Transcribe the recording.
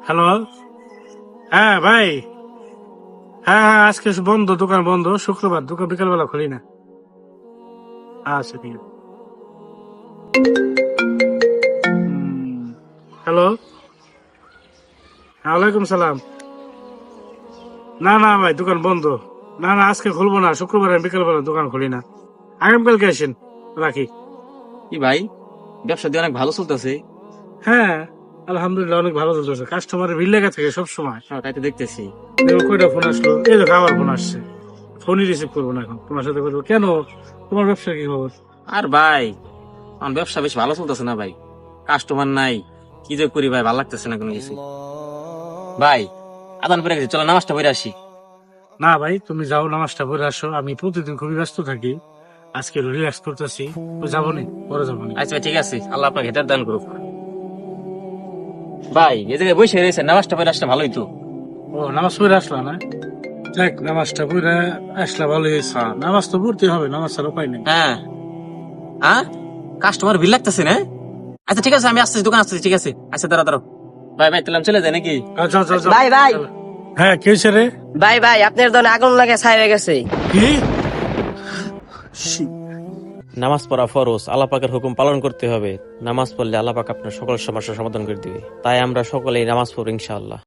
Hello. হ্যাঁ ভাই, হ্যাঁ হ্যাঁ, আজকে বন্ধ, দোকান বন্ধ, শুক্রবার দোকান বিকালবেলা খুলি না। আচ্ছা ঠিক আছে। হ্যালো, ওয়ালাইকুম সালাম। না না ভাই, দোকান বন্ধ। না না, আজকে খুলবো না, শুক্রবার আমি বিকালবেলা দোকান খুলি না। আগামীকালকে আসেন, রাখি। কি ভাই, ব্যবসা দিয়ে অনেক ভালো চলতেছে। হ্যাঁ, আলহামদুলিল্লাহ অনেক ভালো চলতেছে, কাস্টমারের ভিড় লেগে থাকে সবসময়। হ্যাঁ, তাই তো দেখতেছি। দেখো কয়টা ফোন আসলো, এই দেখো আবার ফোন আসছে। ফোনই রিসিভ করবো না এখন, তোমার সাথে করবো কেন? তোমার ব্যবসা কি খবর? আর ভাই, আমার ব্যবসা বেশ ভালো চলতেছে না ভাই, কাস্টমার নাই। কি যে করি ভাই, ভালো লাগতেছে না কোনো কিছু। ভাই, আদান পরে গেছি, চলো নামাজটা পড়ে আসি। না ভাই, তুমি যাও, নামাজটা পড়ে আসো। আমি প্রতিদিন খুবই ব্যস্ত থাকি, আজকে রিল্যাক্স করতেছি, যাবো নি, পরে যাবো নি। আচ্ছা ভাই, ঠিক আছে, আল্লাহ আপনাকে হেদায়েত দান করুক। ভাই, এই জায়গায় বসে রয়েছে, নামাজটা পড়ে আসলে ভালোই তো। ও, নামাজ পড়ে আসলা না? যাক, নামাজটা পড়ে আসলা ভালো হয়েছে। হ্যাঁ নামাজ তো পড়তে হবে, নামাজ ছাড়া উপায় নেই। হ্যাঁ। হ্যাঁ, কাস্টমার ভিড় লাগতেছে না? আচ্ছা ঠিক আছে, আমি আসতেছি, দোকান আসতেছি, ঠিক আছে। আচ্ছা, দাঁড়া দাঁড়াও। ভাই ভাই, তাহলে আমি চলে যাই নাকি? আচ্ছা আচ্ছা আচ্ছা। ভাই ভাই হ্যাঁ, কে হয়েছে রে? ভাই ভাই আপনার দোকানে আগুন লাগে ছাই হয়ে গেছে। কি? নামাজ পড়া ফরজ, আল্লাহ পাকের হুকুম পালন করতে হবে। নামাজ পড়লে আল্লাহ পাক আপনার সকল সমস্যার সমাধান করে দিবে। তাই আমরা সকলেই নামাজ পড়ি ইনশাআল্লাহ।